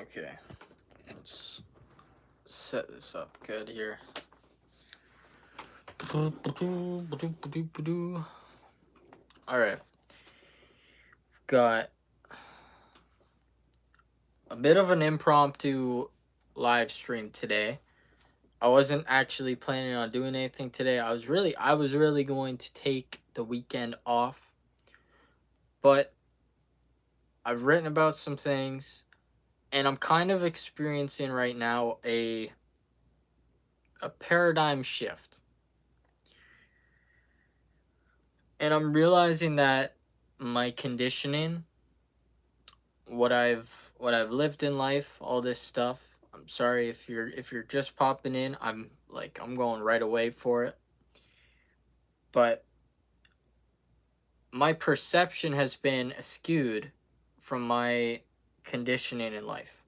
Okay, let's set this up good here. Alright, got a bit of an impromptu live stream today. I wasn't actually planning on doing anything today. I was really going to take the weekend off, but I've written about some things and I'm kind of experiencing right now a paradigm shift. And I'm realizing that my conditioning, what I've lived in life, all this stuff. I'm sorry if you're just popping in. I'm going right away for it. But my perception has been skewed from my conditioning in life.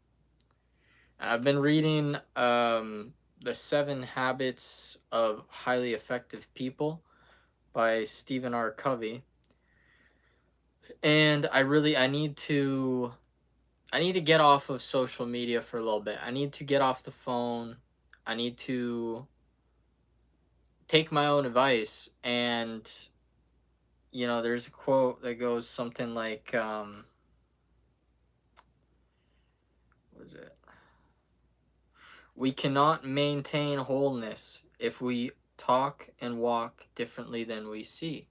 And I've been reading The 7 Habits of Highly Effective People by Stephen R. Covey. And I need to get off of social media for a little bit. I need to get off the phone. I need to take my own advice. And there's a quote that goes something like, what is it? We cannot maintain wholeness if we talk and walk differently than we see.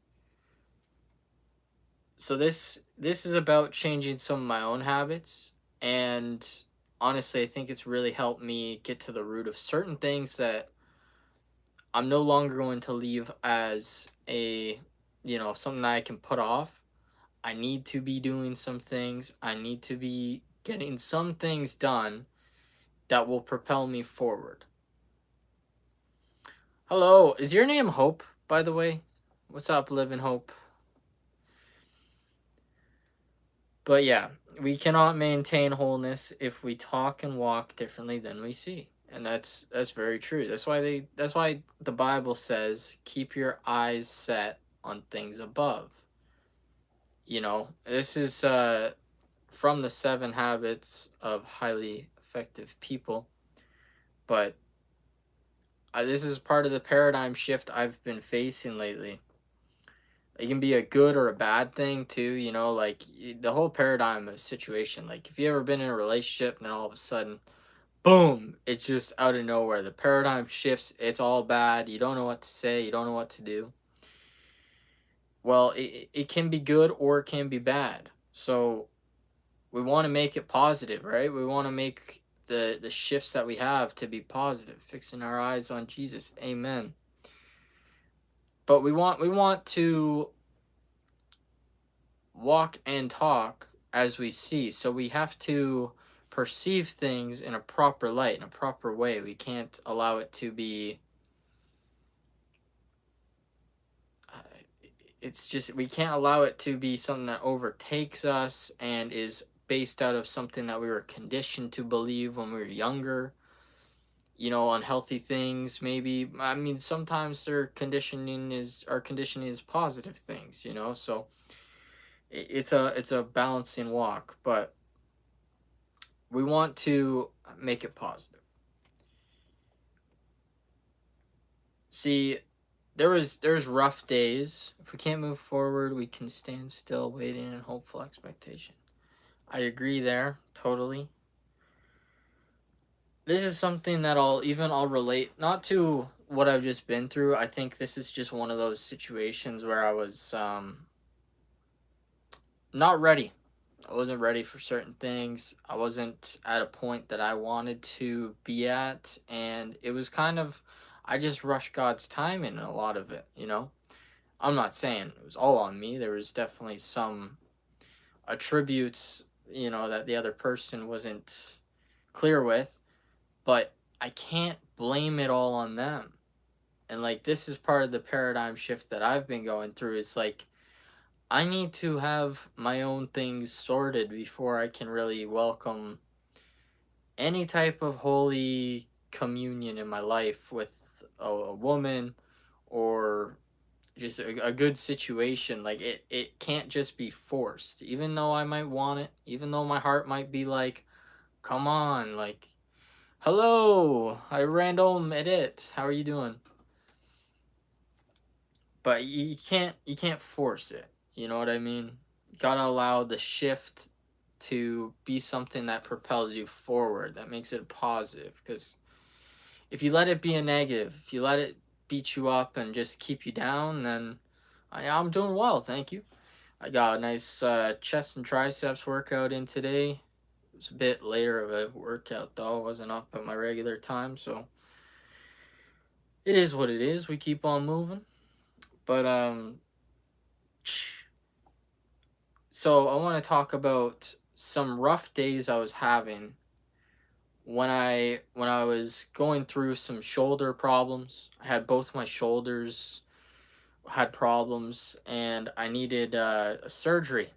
So this is about changing some of my own habits, and honestly, I think it's really helped me get to the root of certain things that I'm no longer going to leave as something that I can put off. I need to be doing some things. I need to be getting some things done that will propel me forward. Hello, is your name Hope, by the way? What's up, Living Hope? But yeah, we cannot maintain wholeness if we talk and walk differently than we see. And that's very true. That's why the Bible says keep your eyes set on things above. This is from the 7 Habits of Highly Effective People, but this is part of the paradigm shift I've been facing lately. It can be a good or a bad thing too, like the whole paradigm of situation. Like if you ever been in a relationship and then all of a sudden, boom, it's just out of nowhere. The paradigm shifts, it's all bad. You don't know what to say, you don't know what to do. Well, it can be good or it can be bad. So we want to make it positive, right? We want to make the shifts that we have to be positive, fixing our eyes on Jesus. Amen. But we want to walk and talk as we see. So we have to perceive things in a proper light, in a proper way. We can't allow it to be it's just we can't allow it to be something that overtakes us and is based out of something that we were conditioned to believe when we were younger. Unhealthy things maybe. I mean, sometimes our conditioning is positive things, so it's a balancing walk, but we want to make it positive. See, there's rough days. If we can't move forward, we can stand still, waiting in hopeful expectation. I agree there, totally. This is something that I'll relate not to what I've just been through. I think this is just one of those situations where I was not ready. I wasn't ready for certain things. I wasn't at a point that I wanted to be at, and it was kind of I just rushed God's time in a lot of it. I'm not saying it was all on me. There was definitely some attributes, that the other person wasn't clear with, but I can't blame it all on them. And like this is part of the paradigm shift that I've been going through. It's like I need to have my own things sorted before I can really welcome any type of holy communion in my life with a woman, or just a good situation. Like it can't just be forced, even though I might want it, even though my heart might be like, come on, like, hello, I random edit. How are you doing? But you can't force it. You know what I mean? You gotta allow the shift to be something that propels you forward, that makes it a positive. Because if you let it be a negative, if you let it beat you up and just keep you down, then I'm doing well, thank you. I got a nice chest and triceps workout in today. It was a bit later of a workout though. I wasn't up at my regular time, so it is what it is. We keep on moving. But so I want to talk about some rough days I was having when I was going through some shoulder problems. I had both my shoulders had problems and I needed a surgery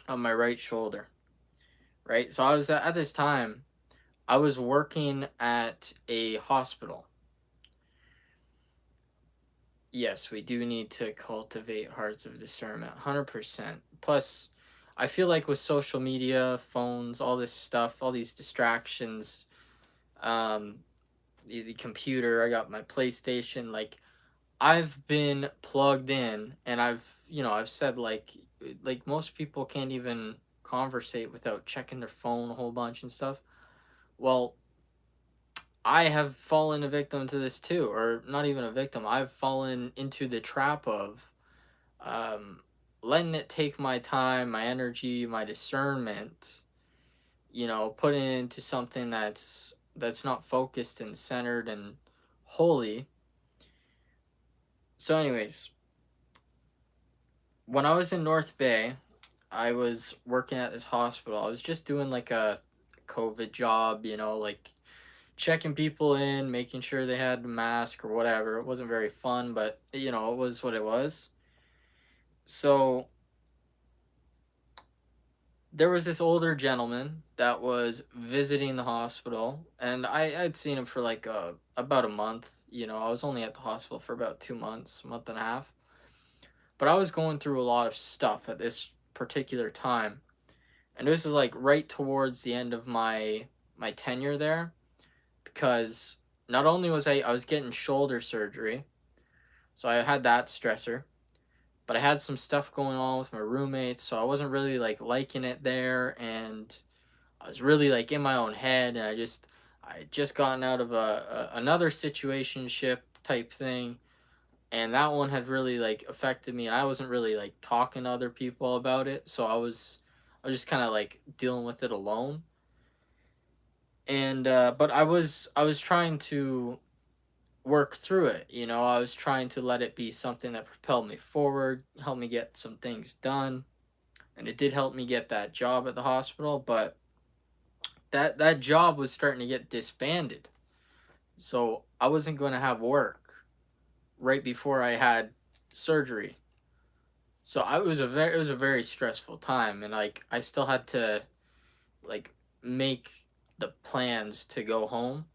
on my right shoulder, right? So I was at this time I was working at a hospital. Yes, we do need to cultivate hearts of discernment, 100%. Plus, I feel like with social media, phones, all this stuff, all these distractions, um, the computer, I got my PlayStation, like, I've been plugged in and I've said like most people can't even conversate without checking their phone a whole bunch and stuff. Well, I have fallen a victim to this too, or not even a victim. I've fallen into the trap of um, letting it take my time, my energy, my discernment. Putting it into something that's not focused and centered and holy. So, anyways, when I was in North Bay, I was working at this hospital. I was just doing like a COVID job, like checking people in, making sure they had a mask or whatever. It wasn't very fun, but it was what it was. So there was this older gentleman that was visiting the hospital, and I'd seen him for like about a month. I was only at the hospital for about 2 months, a month and a half. But I was going through a lot of stuff at this particular time, and this was like right towards the end of my tenure there, because not only was I was getting shoulder surgery, so I had that stressor, but I had some stuff going on with my roommates, so I wasn't really like liking it there, and I was really like in my own head, and I had just gotten out of another situationship type thing, and that one had really like affected me, and I wasn't really like talking to other people about it, so I was just kind of like dealing with it alone. And but I was trying to work through it. I was trying to let it be something that propelled me forward, helped me get some things done, and it did help me get that job at the hospital. But that job was starting to get disbanded, so I wasn't going to have work right before I had surgery. So it was a very stressful time, and like I still had to like make the plans to go home.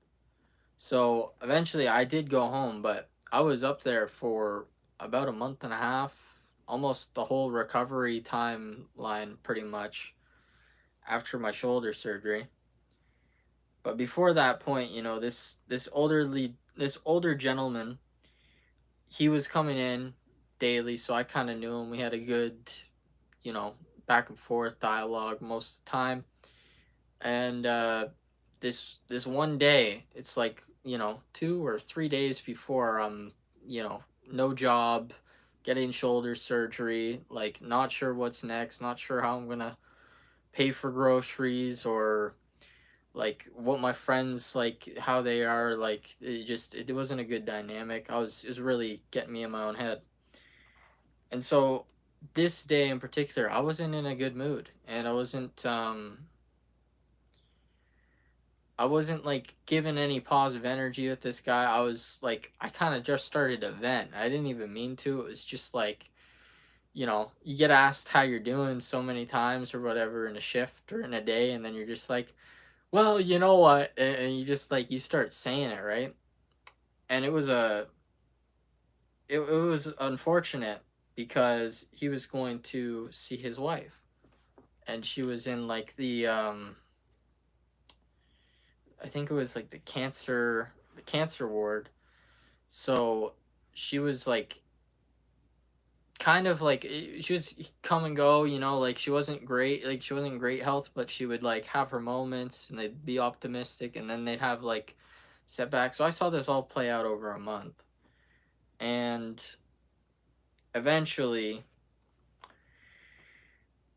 So eventually I did go home, but I was up there for about a month and a half, almost the whole recovery timeline pretty much after my shoulder surgery. But before that point, this older gentleman, he was coming in daily, so I kind of knew him. We had a good, you know, back and forth dialogue most of the time. And this one day, it's like 2 or 3 days before no job, getting shoulder surgery, like not sure what's next, not sure how I'm gonna pay for groceries, or like what my friends, like how they are, like it wasn't a good dynamic. It was really getting me in my own head. And so this day in particular, I wasn't in a good mood, and I wasn't like given any positive energy with this guy. I was like, I kind of just started to vent. I didn't even mean to. It was just like, you get asked how you're doing so many times or whatever in a shift or in a day, and then you're just like, well, you know what? And you just like, you start saying it, right? And it was unfortunate because he was going to see his wife, and she was in like the I think it was like the cancer ward. So she was like kind of like she was come and go, like she wasn't great, like she wasn't in great health, but she would like have her moments and they'd be optimistic, and then they'd have like setbacks. So I saw this all play out over a month. And eventually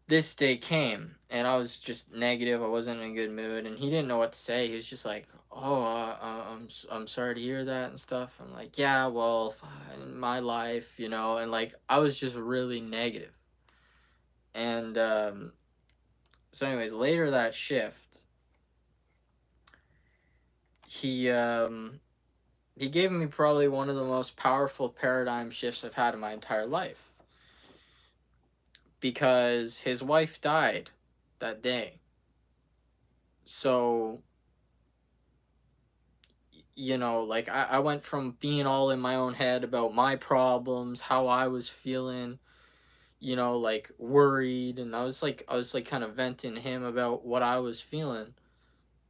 this day came and I was just negative. I wasn't in a good mood, and he didn't know what to say. He was just like, "Oh, I'm sorry to hear that and stuff." I'm like, "Yeah, well, in my life, and like I was just really negative." And so, anyways, later that shift, he he gave me probably one of the most powerful paradigm shifts I've had in my entire life, because his wife died that day. So like I went from being all in my own head about my problems, how I was feeling, like worried, and I was like kind of venting to him about what I was feeling.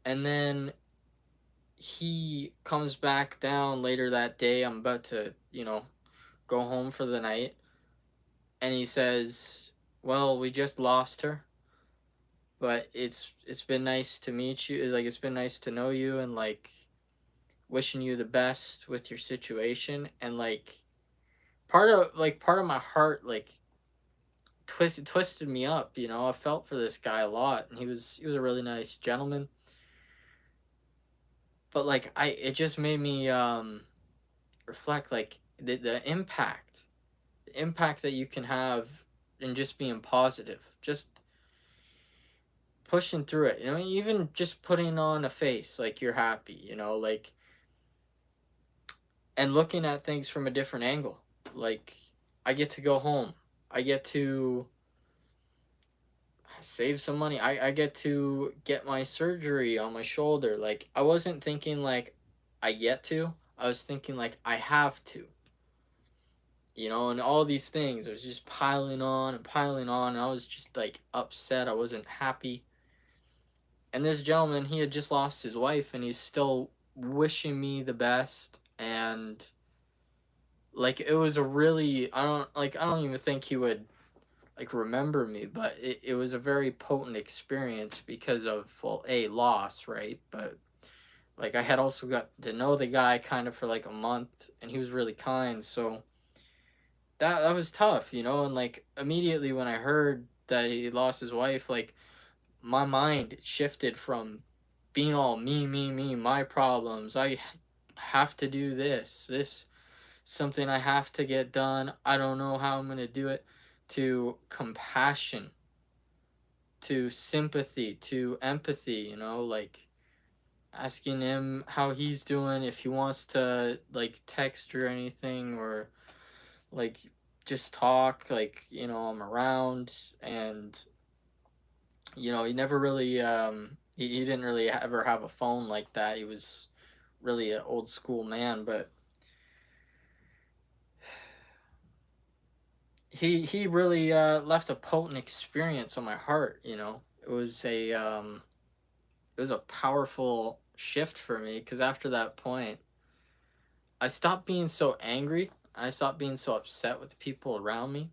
And then he comes back down later that day. I'm about to, go home for the night, and he says, "Well, we just lost her, but it's been nice to meet you. Like it's been nice to know you, and like wishing you the best with your situation." And like part of my heart like twisted me up. I felt for this guy a lot, and he was a really nice gentleman. But like it just made me reflect like the impact that you can have in just being positive, just pushing through it, even just putting on a face like you're happy, like, and looking at things from a different angle. Like, I get to go home, I get to save some money, I get to get my surgery on my shoulder. Like, I wasn't thinking like I get to, I was thinking like I have to. And all these things, it was just piling on and piling on, and I was just like upset, I wasn't happy. And this gentleman, he had just lost his wife, and he's still wishing me the best. And like it was a really, I don't even think he would like remember me, but it was a very potent experience because of, well, a loss, right? But like I had also got to know the guy kind of for like a month, and he was really kind. So that was tough, and like immediately when I heard that he lost his wife, like my mind shifted from being all me, my problems, I have to do this something I have to get done, I don't know how I'm going to do it, to compassion, to sympathy, to empathy, like asking him how he's doing, if he wants to like text or anything, or like just talk, like, I'm around. And he never really he didn't really ever have a phone like that. He was really an old school man, but he really left a potent experience on my heart. It was a powerful shift for me, because after that point I stopped being so angry, I stopped being so upset with the people around me.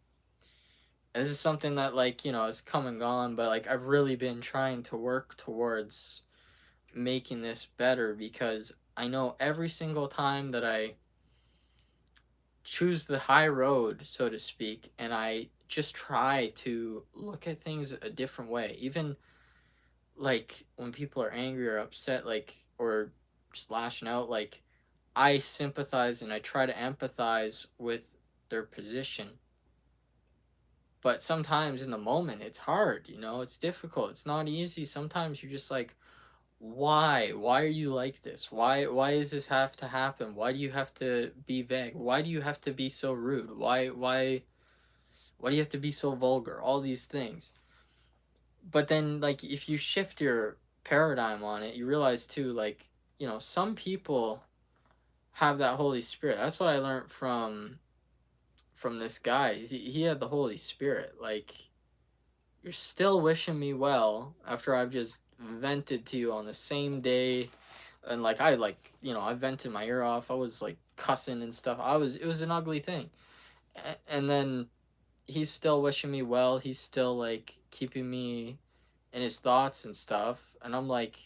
And this is something that, like, has come and gone, but like I've really been trying to work towards making this better, because I know every single time that I choose the high road, so to speak, and I just try to look at things a different way, even like when people are angry or upset, like, or just lashing out, like, I sympathize and I try to empathize with their position. But sometimes in the moment, it's hard, it's difficult, it's not easy. Sometimes you're just like, why are you like this? Why does this have to happen? Why do you have to be vague? Why do you have to be so rude? Why do you have to be so vulgar? All these things. But then, like, if you shift your paradigm on it, you realize too, like, some people have that Holy Spirit. That's what I learned from this guy. He had the Holy Spirit. Like, you're still wishing me well after I've just vented to you on the same day, and like I like I vented my ear off. I was like cussing and stuff. It was an ugly thing. And then he's still wishing me well. He's still like keeping me in his thoughts and stuff. And I'm like,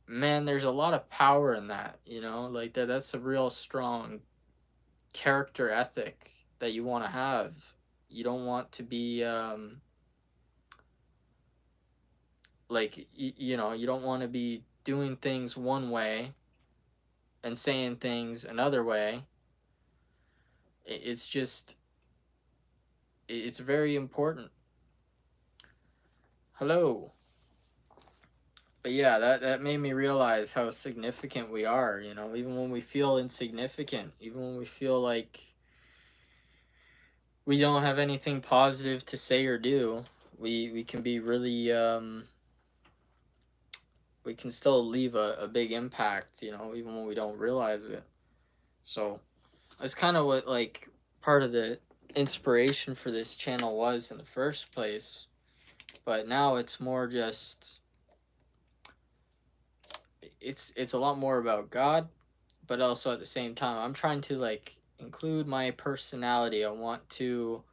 man, there's a lot of power in that, like that's a real strong character ethic that you want to have. You don't want to be like you don't want to be doing things one way and saying things another way. It's just it's very important. Hello. But yeah, that made me realize how significant we are, even when we feel insignificant, even when we feel like we don't have anything positive to say or do, we can be really we can still leave a big impact, even when we don't realize it. So that's kind of what like part of the inspiration for this channel was in the first place. But now it's more just it's a lot more about God, but also at the same time I'm trying to like include my personality. I want to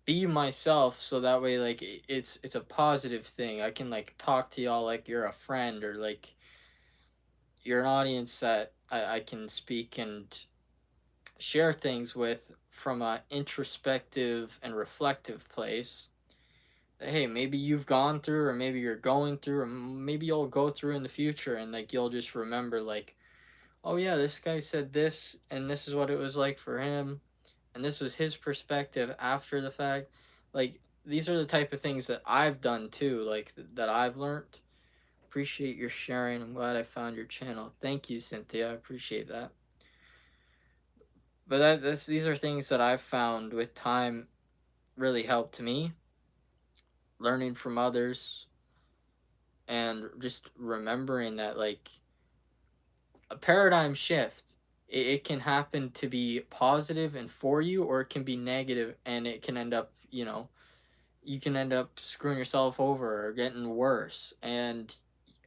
be myself, so that way like it's a positive thing. I can like talk to y'all like you're a friend, or like you're an audience that I can speak and share things with from a introspective and reflective place. Hey, maybe you've gone through, or maybe you're going through, or maybe you'll go through in the future, and like you'll just remember like, oh yeah, this guy said this and this is what it was like for him, and this was his perspective after the fact. Like these are the type of things that I've done too, like that I've learned. Appreciate your sharing. I'm glad I found your channel. Thank you, Cynthia. I appreciate that. But these are things that I've found with time really helped me, learning from others, and just remembering that like a paradigm shift, it can happen to be positive and for you, or it can be negative and it can end up, you can end up screwing yourself over or getting worse. And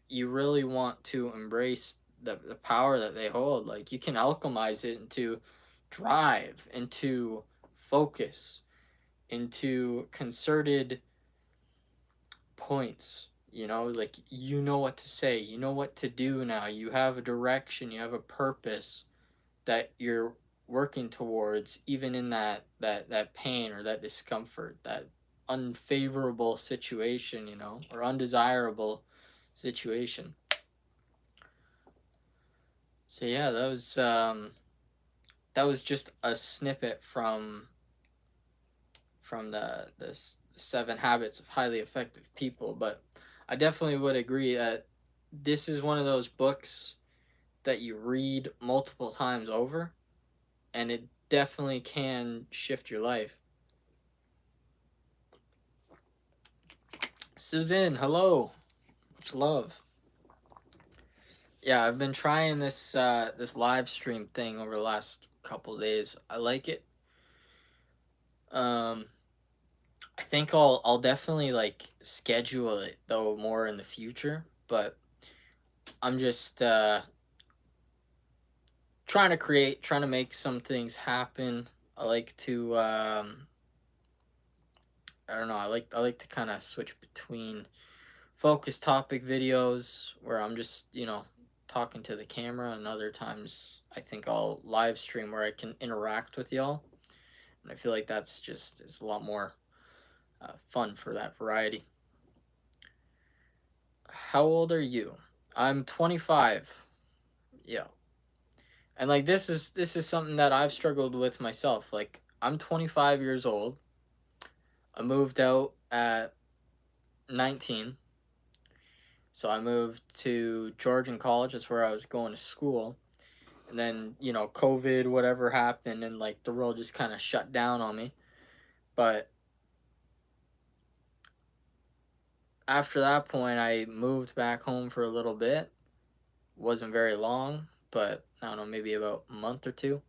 you really want to embrace the power that they hold. Like you can alchemize it into drive, into focus, into concerted points. Like you know what to say, you know what to do now. You have a direction, you have a purpose that you're working towards, even in that pain or that discomfort, that unfavorable situation, or undesirable situation. So yeah, that was just a snippet from the 7 Habits of Highly Effective People. But I definitely would agree that this is one of those books that you read multiple times over, and it definitely can shift your life. Susan, hello. Much love. Yeah, I've been trying this live stream thing over the last couple days. I like it. I think I'll definitely like schedule it though more in the future, but I'm just trying to make some things happen. I like to I don't know, I like to kind of switch between focus topic videos where I'm just, talking to the camera, and other times I think I'll live stream where I can interact with y'all. And I feel like that's just is a lot more fun for that variety. How old are you? I'm 25. Yeah. And like this is something that I've struggled with myself. Like I'm 25 years old. I moved out at 19. So I moved to Georgian College. That's where I was going to school. And then, COVID, whatever happened, and like the world just kind of shut down on me. But after that point, I moved back home for a little bit. Wasn't very long, but I don't know, maybe about a month or two.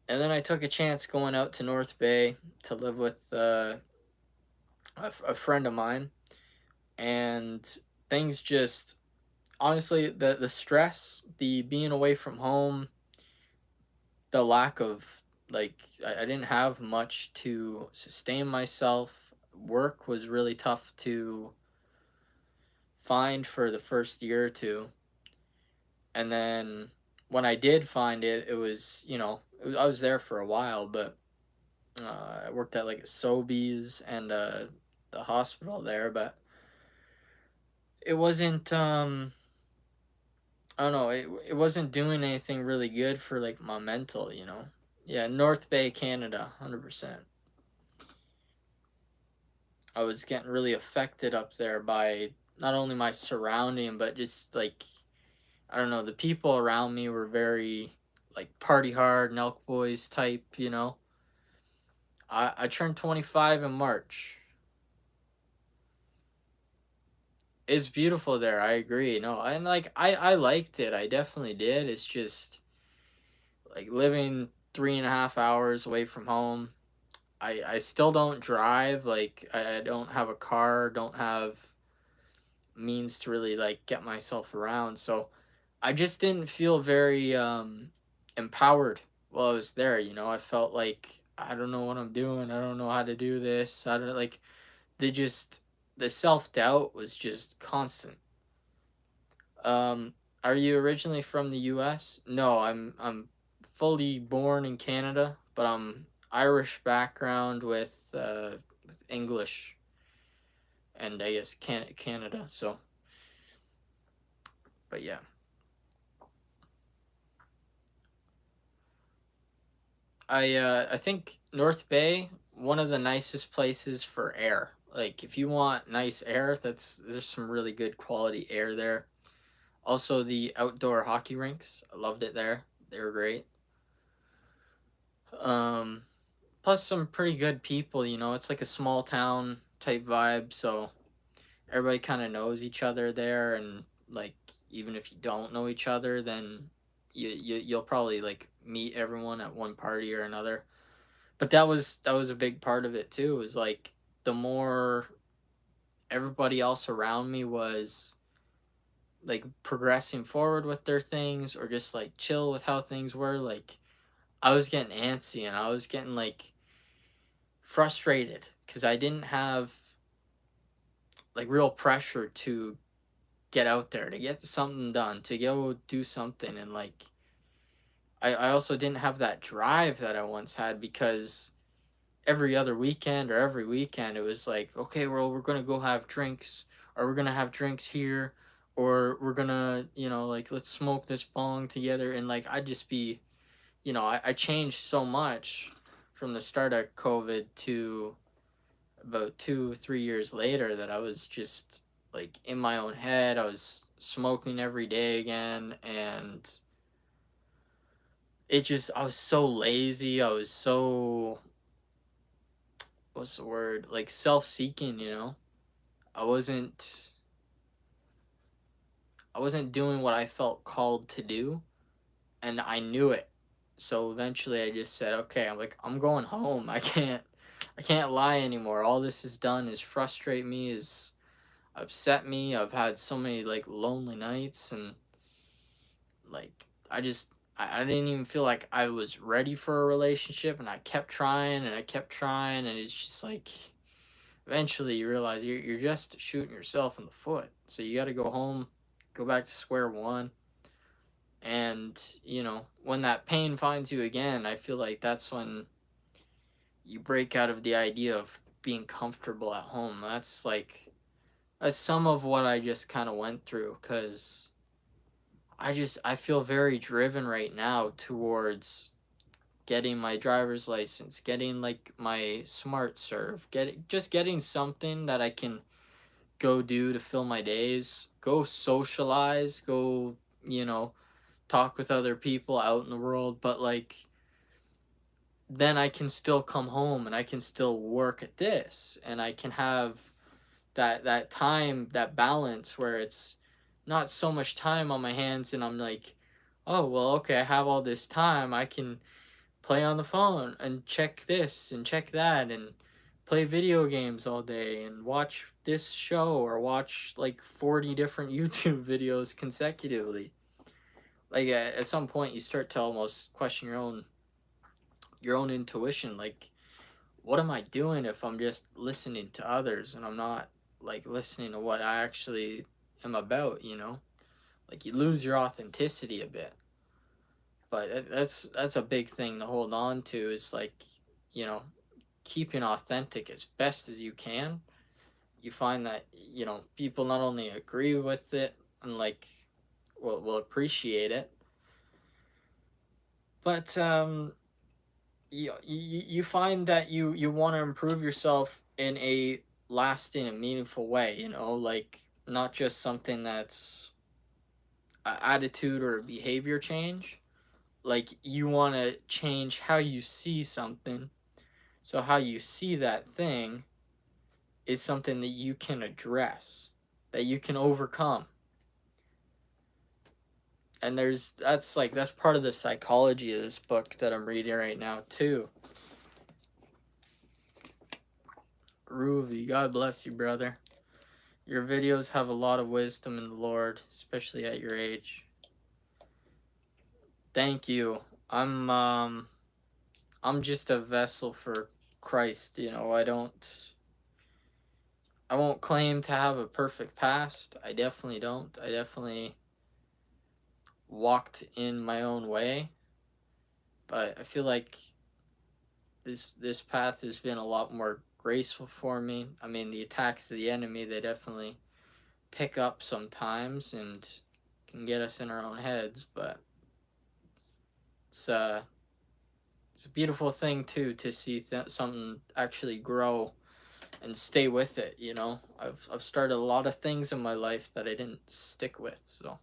And then I took a chance going out to North Bay to live with a friend of mine, and things just honestly, the stress, the being away from home, the lack of like I didn't have much to sustain myself. Work was really tough to find for the first year or two, and then when I did find it, it was, I was there for a while, but I worked at like a Sobeys and the hospital there, but it wasn't I don't know, it wasn't doing anything really good for like my mental, you know. Yeah, North Bay, Canada, 100%. I was getting really affected up there by not only my surrounding, but just like I don't know, the people around me were very like party hard, Nelk Boys type, you know. I turned 25 in March. It's beautiful there. I agree. No, and like I liked it. I definitely did. It's just like living 3.5 hours away from home. I still don't drive. Like I don't have a car. Don't have means to really like get myself around. So I just didn't feel very empowered while I was there. You know, I felt like I don't know what I'm doing. I don't know how to do this. I don't like they just the self doubt was just constant. Are you originally from the U.S.? No, I'm fully born in Canada, but I'm Irish background with English and I guess Canada. So, but yeah, I think North Bay one of the nicest places for air. Like if you want nice air, there's some really good quality air there. Also the outdoor hockey rinks, I loved it there. They were great. Um, Plus some pretty good people, you know. It's like a small town type vibe, so everybody kind of knows each other there, and like even if you don't know each other, then you'll probably like meet everyone at one party or another. But that was a big part of it too. Was like the more everybody else around me was like progressing forward with their things or just like chill with how things were, like I was getting antsy and I was getting like frustrated because I didn't have like real pressure to get out there, to get something done, to go do something. And like, I also didn't have that drive that I once had because every other weekend or every weekend it was like, okay, well, we're going to go have drinks or we're going to have drinks here or we're going to, like, let's smoke this bong together. And like, I'd just be, I changed so much from the start of COVID to about 2 3 years later that I was just like in my own head. I was smoking every day again, and I was so lazy. I was so, what's the word? Like self seeking, you know? I wasn't I wasn't doing what I felt called to do, and I knew it. So eventually I just said, okay, I'm going home. I can't lie anymore. All this has done is frustrate me, is upset me. I've had so many like lonely nights, and like I didn't even feel like I was ready for a relationship, and I kept trying and I kept trying, and it's just like eventually you realize you're just shooting yourself in the foot. So you got to go home, go back to square one, and when that pain finds you again, I feel like that's when you break out of the idea of being comfortable at home. That's some of what I just kind of went through, cuz I feel very driven right now towards getting my driver's license, getting like my smart serve, getting something that I can go do to fill my days, go socialize, go, you know, talk with other people out in the world, but like then I can still come home and I can still work at this and I can have that time, that balance where it's not so much time on my hands and I'm like, oh well, okay, I have all this time, I can play on the phone and check this and check that and play video games all day and watch this show or watch like 40 different YouTube videos consecutively. Like at some point you start to almost question your own intuition, like what am I doing if I'm just listening to others and I'm not like listening to what I actually am about, you know? Like you lose your authenticity a bit. But that's a big thing to hold on to is like, you know, keeping authentic as best as you can. You find that, you know, people not only agree with it and like will appreciate it, but you find that you want to improve yourself in a lasting and meaningful way, you know, like not just something that's a attitude or a behavior change. Like you want to change how you see something, so how you see that thing is something that you can address, that you can overcome. And that's part of the psychology of this book that I'm reading right now too. Groovy, God bless you, brother. Your videos have a lot of wisdom in the Lord, especially at your age. Thank you. I'm just a vessel for Christ, you know. I won't claim to have a perfect past. I definitely don't. I definitely walked in my own way, but I feel like this path has been a lot more graceful for me. I mean, the attacks of the enemy, they definitely pick up sometimes and can get us in our own heads, but it's uh it's a beautiful thing too to see something actually grow and stay with it, you know. I've started a lot of things in my life that I didn't stick with, so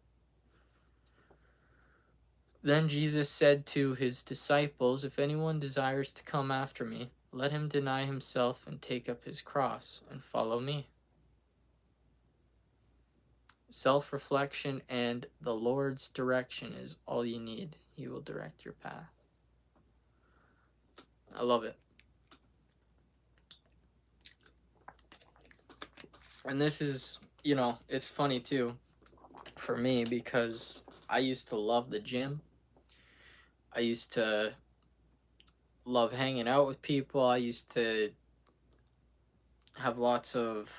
then Jesus said to his disciples, if anyone desires to come after me, let him deny himself and take up his cross and follow me. Self-reflection and the Lord's direction is all you need. He will direct your path. I love it. And this is, you know, it's funny too for me because I used to love the gym. I used to love hanging out with people. I used to have lots of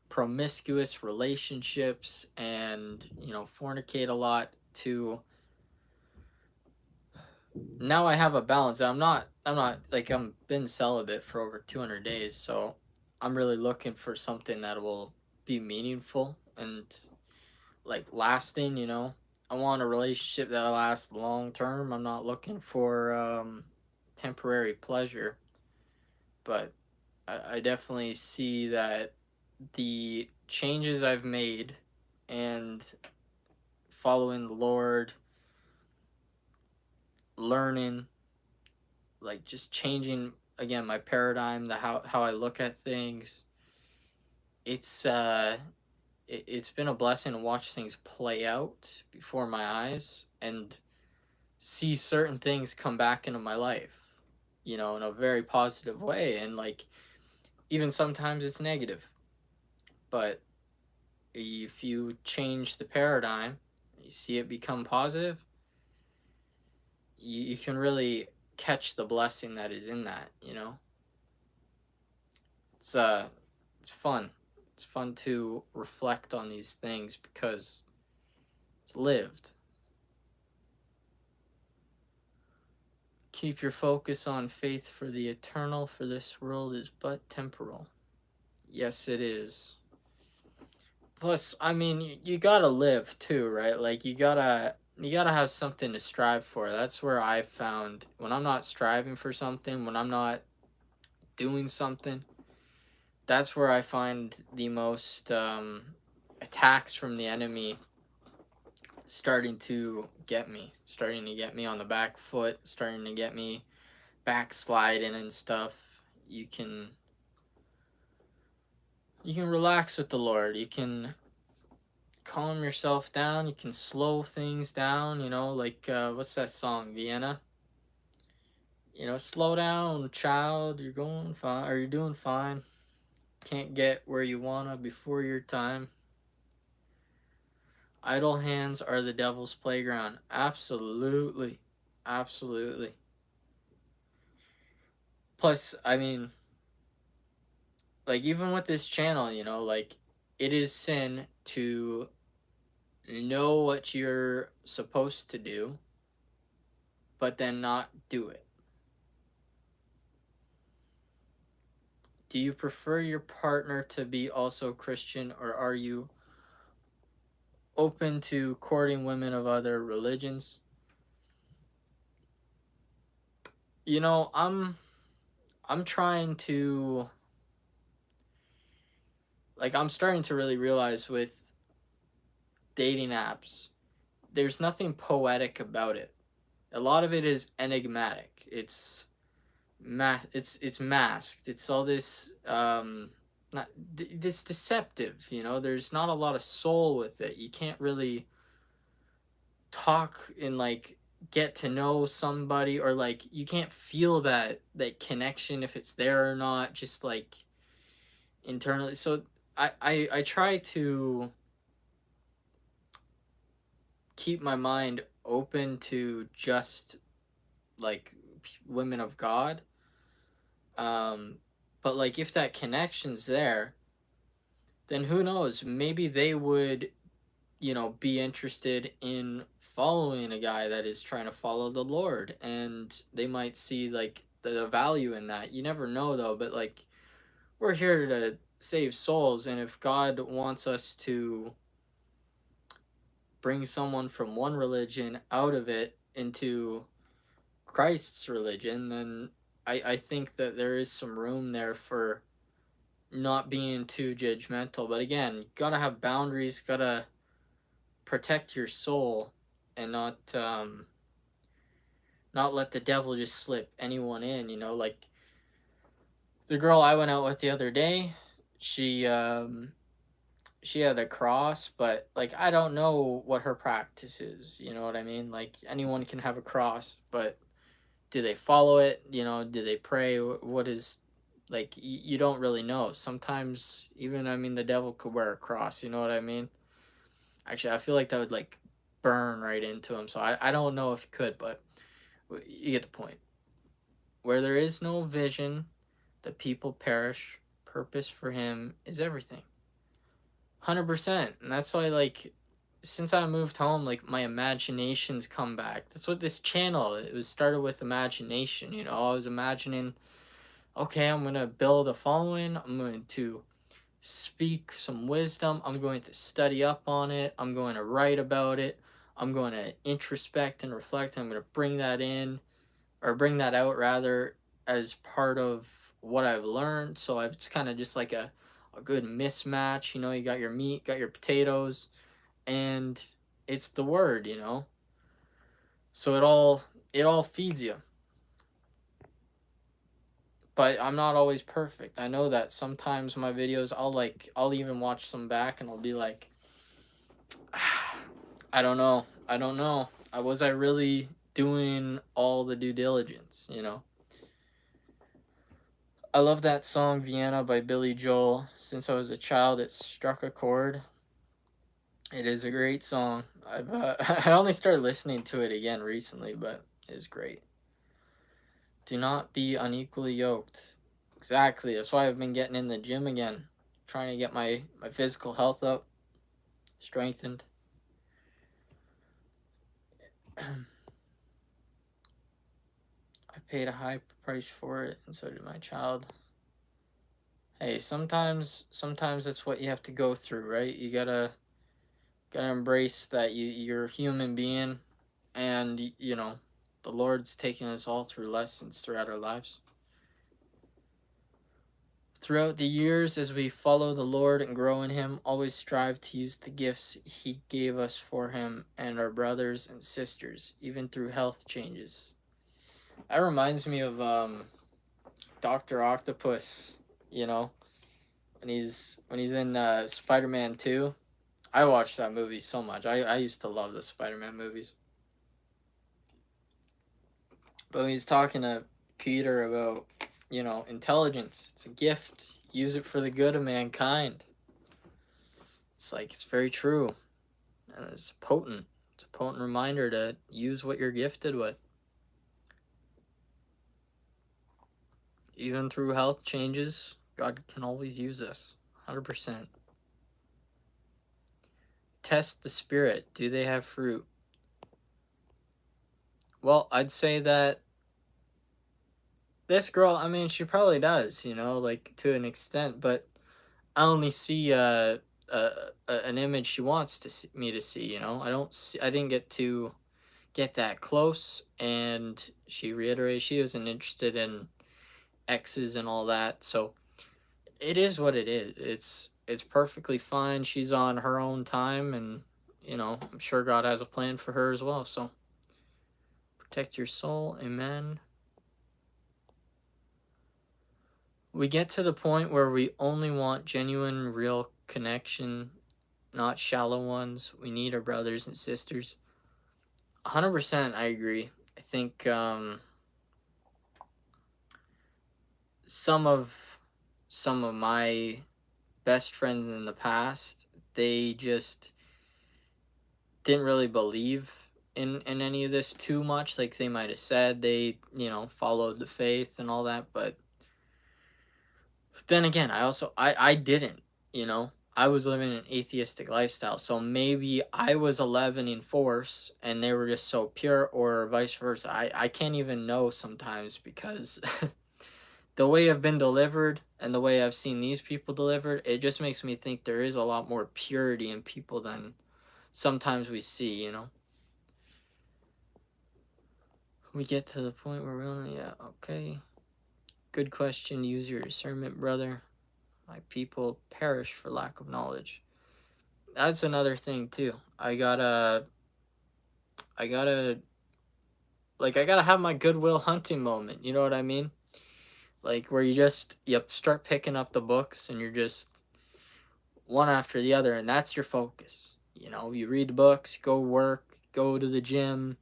promiscuous relationships and, you know, fornicate a lot to now I have a balance. I'm not like I'm been celibate for over 200 days, so I'm really looking for something that will be meaningful and like lasting, you know. I want a relationship that lasts long term. I'm not looking for temporary pleasure, but I definitely see that the changes I've made and following the Lord, learning, like just changing again my paradigm, the how I look at things. It's it's been a blessing to watch things play out before my eyes and see certain things come back into my life, you know, in a very positive way. And like even sometimes it's negative, but if you change the paradigm, you see it become positive, you can really catch the blessing that is in that, you know. It's it's fun. It's fun to reflect on these things because it's lived. Keep your focus on faith, for the eternal, for this world is but temporal. Yes, it is. Plus, I mean, you gotta live too, right? Like you gotta have something to strive for. That's where I found when I'm not striving for something, when I'm not doing something, that's where I find the most attacks from the enemy starting to get me on the back foot, starting to get me backsliding and stuff. You can relax with the Lord. You can calm yourself down. You can slow things down, you know, like what's that song, Vienna? Slow down, child. You're going fine, or you're doing fine. Can't get where you wanna before your time. Idle hands are the devil's playground. Absolutely. Absolutely. Plus, I mean, like, even with this channel, like, it is sin to know what you're supposed to do, but then not do it. Do you prefer your partner to be also Christian, or are you open to courting women of other religions? I'm trying to, like, I'm starting to really realize with dating apps, there's nothing poetic about it. A lot of it is enigmatic. It's masked. It's all this not this deceptive, There's not a lot of soul with it. You can't really talk and, like, get to know somebody, or, like, you can't feel that connection if it's there or not, just, like, internally. So I try to keep my mind open to just, like, women of God. But, like, if that connection's there, then who knows? Maybe they would, be interested in following a guy that is trying to follow the Lord, and they might see, like, the value in that. You never know, though. But, like, we're here to save souls, and if God wants us to bring someone from one religion out of it into Christ's religion, then I think that there is some room there for not being too judgmental. But again, gotta have boundaries, gotta protect your soul, and not let the devil just slip anyone in. Like the girl I went out with the other day, she had a cross, but, like, I don't know what her practice is. You know what I mean? Like, anyone can have a cross, but do they follow it? Do they pray? What is, like, you don't really know. Sometimes even, I mean, the devil could wear a cross. You know what I mean? Actually, I feel like that would, like, burn right into him. So I don't know if he could, but you get the point. Where there is no vision, the people perish. Purpose for him is everything. 100%. And that's why, like, since I moved home, like, my imaginations come back. That's what this channel, it was started with imagination. I was imagining, okay, I'm gonna build a following. I'm going to speak some wisdom. I'm going to study up on it. I'm going to write about it. I'm going to introspect and reflect. I'm going to bring that in, or bring that out rather, as part of what I've learned. So it's kind of just like a good mismatch. You got your meat, got your potatoes, and it's the word. So it all feeds you. But I'm not always perfect. I know that sometimes my videos, I'll even watch some back and I'll be like, I don't know. I don't know. Was I really doing all the due diligence? I love that song Vienna by Billy Joel. Since I was a child, it struck a chord. It is a great song. I only started listening to it again recently, but it is great. Do not be unequally yoked. Exactly. That's why I've been getting in the gym again, trying to get my physical health up, strengthened. I paid a high price for it, and so did my child. Hey, sometimes it's what you have to go through, right? You gotta embrace that you're a human being, and the Lord's taking us all through lessons throughout our lives. Throughout the years, as we follow the Lord and grow in Him, always strive to use the gifts He gave us for Him and our brothers and sisters, even through health changes. That reminds me of Dr. Octopus, when he's in Spider-Man 2. I watched that movie so much. I used to love the Spider-Man movies. But when he's talking to Peter about, intelligence. It's a gift. Use it for the good of mankind. It's like, it's very true. And it's potent. It's a potent reminder to use what you're gifted with. Even through health changes, God can always use us. 100%. Test the spirit. Do they have fruit? Well, I'd say that this girl, I mean, she probably does, like to an extent, but I only see an image she wants to see, me to see, I don't see, I didn't get to get that close, and she reiterated she wasn't interested in exes and all that. So it is what it is. It's perfectly fine. She's on her own time, and I'm sure God has a plan for her as well. So protect your soul. Amen. We get to the point where we only want genuine, real connection, not shallow ones. We need our brothers and sisters. 100%, I agree. I think some of my best friends in the past, they just didn't really believe in any of this too much. Like, they might have said they followed the faith and all that, but then again, I didn't, I was living an atheistic lifestyle. So maybe I was 11 in force and they were just so pure, or vice versa. I can't even know sometimes, because the way I've been delivered and the way I've seen these people delivered, it just makes me think there is a lot more purity in people than sometimes we see. We get to the point where we're only, yeah, okay. Good question. Use your discernment, brother. My people perish for lack of knowledge. That's another thing too. I gotta I gotta have my Goodwill Hunting moment. You know what I mean? Like, where you start picking up the books and you're just one after the other, and that's your focus. You read the books, go work, go to the gym,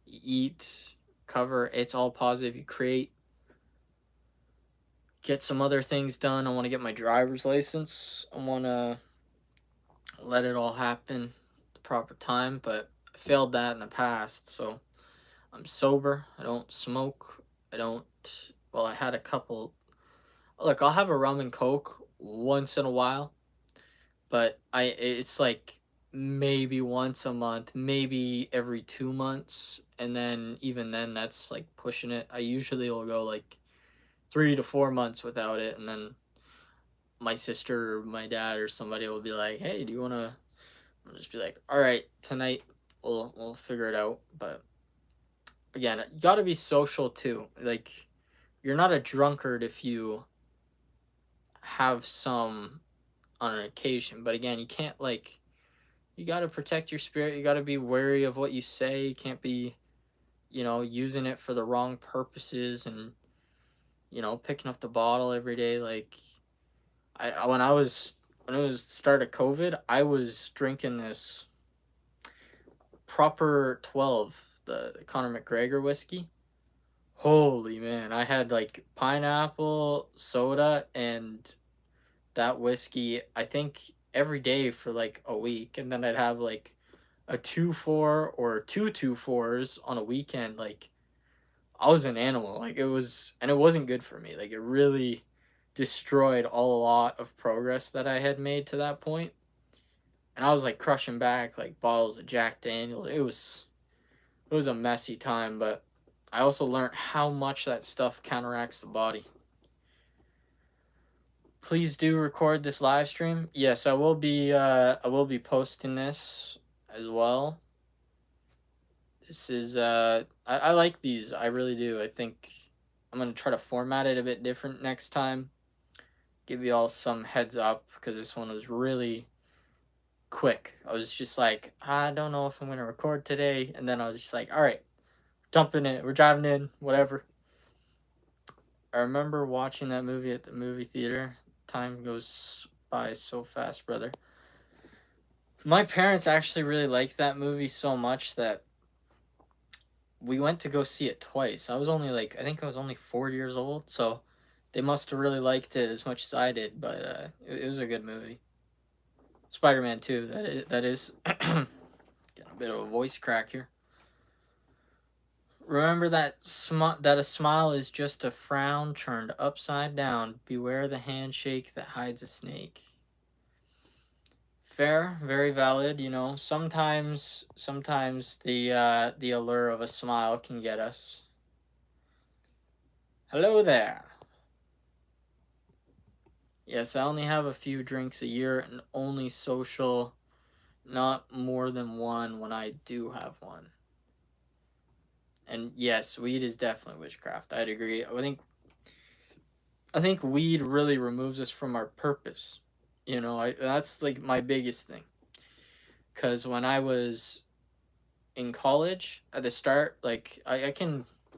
eat, cover. It's all positive. You create, get some other things done. I want to get my driver's license. I want to let it all happen at the proper time, but I failed that in the past. So I'm sober. I don't smoke. I don't, well, I had a couple. Look, I'll have a rum and coke once in a while, but it's like maybe once a month, maybe every 2 months, and then even then that's like pushing it. I usually will go like 3 to 4 months without it, and then my sister or my dad or somebody will be like, "Hey, do you wanna?" I'll just be like, "All right, tonight we'll figure it out." But again, you got to be social too. Like, you're not a drunkard if you have some on an occasion, but again, you can't, like, you got to protect your spirit. You got to be wary of what you say. You can't be, using it for the wrong purposes, and picking up the bottle every day. Like, when I was when it was start of COVID, I was drinking this Proper 12, the Conor McGregor whiskey. Holy man, I had like pineapple soda and that whiskey, I think, every day for like a week, and then I'd have like a 2-4 or two 2-4s on a weekend. Like, I was an animal. Like, it wasn't good for me. Like, it really destroyed a lot of progress that I had made to that point. And I was like crushing back like bottles of Jack Daniels. It was a messy time, but I also learned how much that stuff counteracts the body. Please do record this live stream. Yes, I will be posting this as well. This is I like these. I really do. I think I'm gonna try to format it a bit different next time. Give you all some heads up, because this one was really quick. I was just like, I don't know if I'm gonna record today, and then I was just like, all right, dumping it. We're driving in, whatever. I remember watching that movie at the movie theater. Time goes by so fast, brother. My parents actually really liked that movie so much that we went to go see it twice. I was only like, I think I was only 4 years old, so they must have really liked it as much as I did. But it was a good movie. Spider-Man 2. That is getting a bit of a voice crack here. Remember that a smile is just a frown turned upside down. Beware the handshake that hides a snake. Fair, very valid. You know, sometimes the allure of a smile can get us. Hello there. Yes, I only have a few drinks a year and only social, not more than one when I do have one. And yes, weed is definitely witchcraft. I'd agree. I think weed really removes us from our purpose. You know, that's like my biggest thing. Cause when I was in college at the start, like I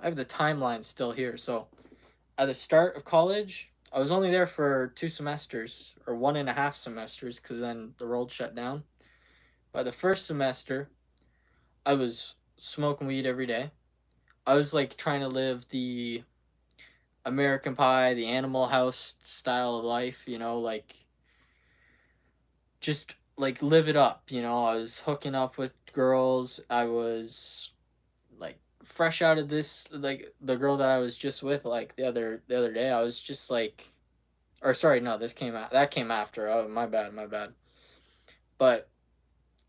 have the timeline still here. So at the start of college, I was only there for 2 semesters or 1.5 semesters because then the world shut down. By the first semester, I was smoking weed every day. I was like trying to live the American Pie, the Animal House style of life, you know, like just like live it up, you know. I was hooking up with girls. I was like fresh out of this, like the girl that I was just with like the other day. I was just like, or sorry, no, this came out that came after. Oh, my bad. But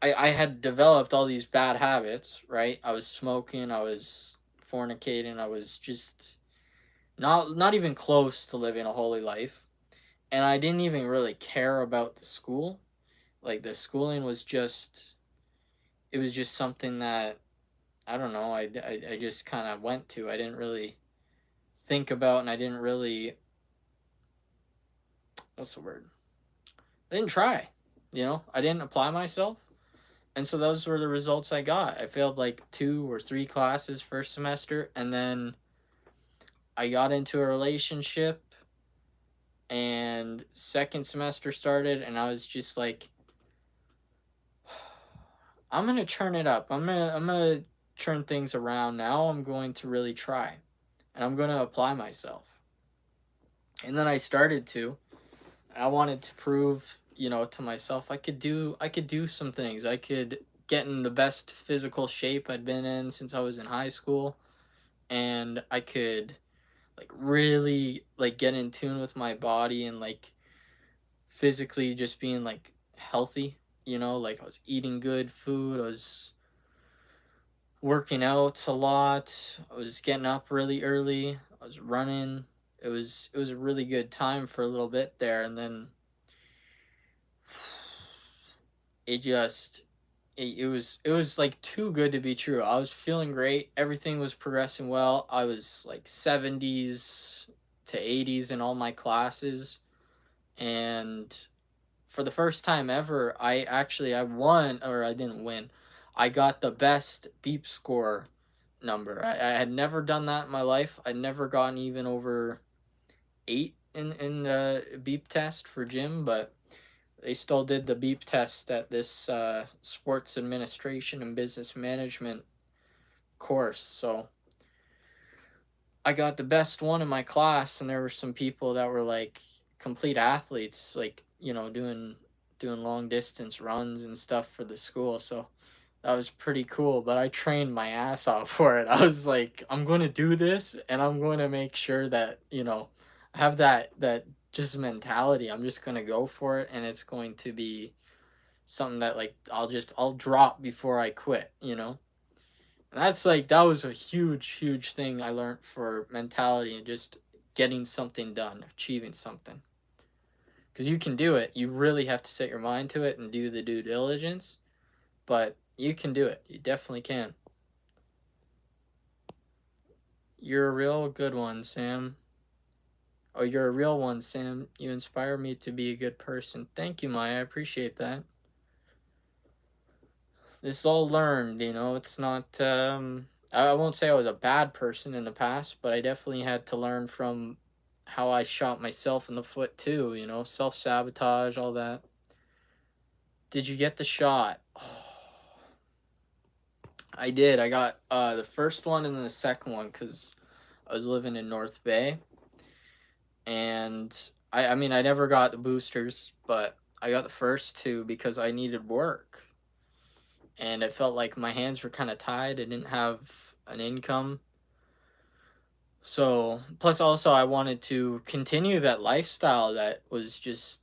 I had developed all these bad habits, right? I was smoking, I was fornicating, I was just not even close to living a holy life. And I didn't even really care about the school. Like the schooling was just, it was just something that I don't know, I just kind of went to. I didn't really think about, and I didn't really, what's the word? I didn't try. You know, I didn't apply myself. And so those were the results I got. I failed like 2 or 3 classes first semester, and then I got into a relationship, and second semester started, and I was just like, I'm gonna turn it up. I'm gonna turn things around now. I'm going to really try, and I'm gonna apply myself. And then I started to. I wanted to prove, you know, to myself I could do some things. I could get in the best physical shape I'd been in since I was in high school, and I could like really like get in tune with my body and like physically just being like healthy, you know, like I was eating good food, I was working out a lot, I was getting up really early, I was running. It was a really good time for a little bit there, and then it just it was like too good to be true. I was feeling great. Everything was progressing well. I was like 70s to 80s in all my classes, and for the first time ever, I won, or I didn't win. I got the best beep score number. I had never done that in my life. I'd never gotten even over 8 in the beep test for gym, but they still did the beep test at this sports administration and business management course. So I got the best one in my class, and there were some people that were like complete athletes, like, you know, doing long distance runs and stuff for the school. So that was pretty cool, but I trained my ass off for it. I was like, I'm going to do this, and I'm going to make sure that, you know, I have that just mentality. I'm just going to go for it, and it's going to be something that like I'll drop before I quit, you know. And that's like that was a huge thing I learned for mentality and just getting something done, achieving something. Because you can do it. You really have to set your mind to it and do the due diligence, but you can do it. You definitely can. You're a real good one, Sam. Oh, you're a real one, Sam. You inspire me to be a good person. Thank you, Maya. I appreciate that. This is all learned, you know. It's not I won't say I was a bad person in the past, but I definitely had to learn from how I shot myself in the foot too, you know, self-sabotage, all that. Did you get the shot? I did. I got the first one and then the second one because I was living in North Bay, and I mean I never got the boosters, but I got the first two because I needed work, and it felt like my hands were kind of tied. I didn't have an income. So, plus also I wanted to continue that lifestyle that was just,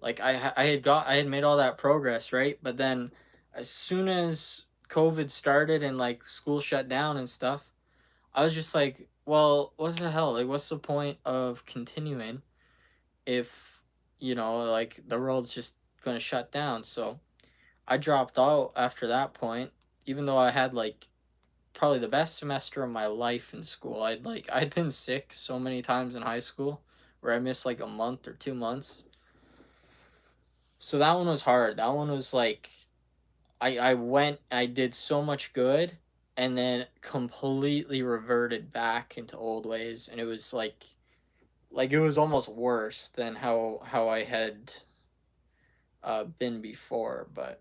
like I had made all that progress, right? But then as soon as COVID started and like school shut down and stuff, I was just like, well, what the hell? Like what's the point of continuing if, like the world's just going to shut down? So, I dropped out after that point, even though I had like probably the best semester of my life in school. I'd been sick so many times in high school where I missed like a month or 2 months. So that one was hard. That one was like I did so much good and then completely reverted back into old ways, and it was like it was almost worse than how I had been before, but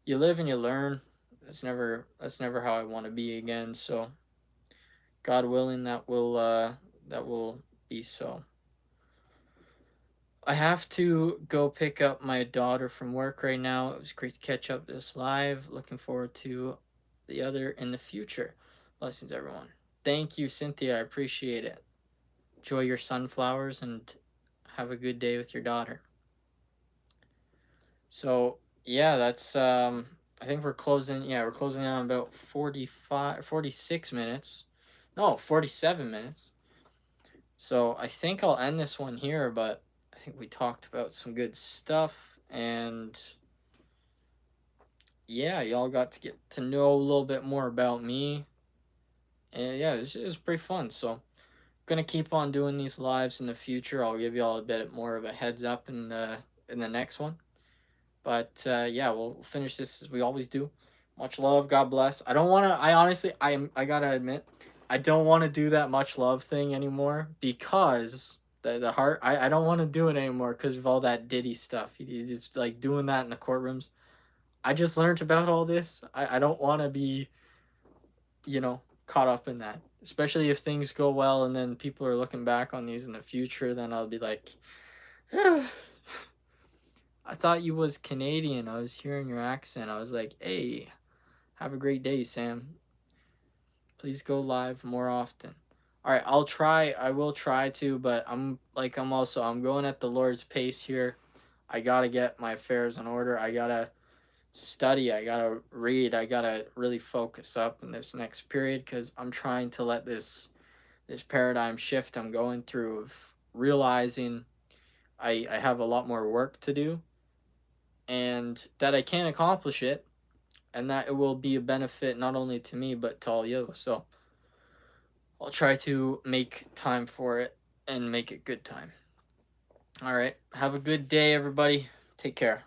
you live and you learn. That's never how I want to be again. So God willing, that will be so. I have to go pick up my daughter from work right now. It was great to catch up this live. Looking forward to the other in the future. Blessings, everyone. Thank you, Cynthia. I appreciate it. Enjoy your sunflowers and have a good day with your daughter. So yeah, that's I think we're closing. Yeah, we're closing on about 46 minutes. No, 47 minutes. So I think I'll end this one here, but I think we talked about some good stuff, and yeah, y'all got to get to know a little bit more about me. And yeah, it was pretty fun. So gonna keep on doing these lives in the future. I'll give y'all a bit more of a heads up in the next one. But yeah, we'll finish this as we always do. Much love. God bless. I don't want to. I honestly, I gotta admit, I don't want to do that much love thing anymore because the heart. I don't want to do it anymore because of all that Diddy stuff. He's just like doing that in the courtrooms. I just learned about all this. I don't want to be, caught up in that. Especially if things go well and then people are looking back on these in the future, then I'll be like, I thought you was Canadian. I was hearing your accent. I was like, hey, have a great day, Sam. Please go live more often. All right, I'll try. I will try to, but I'm going at the Lord's pace here. I got to get my affairs in order. I got to study. I got to read. I got to really focus up in this next period cuz I'm trying to let this paradigm shift I'm going through of realizing I have a lot more work to do and that I can accomplish it and that it will be a benefit not only to me but to all you. So I'll try to make time for it and make it good time. All right. Have a good day, everybody. Take care.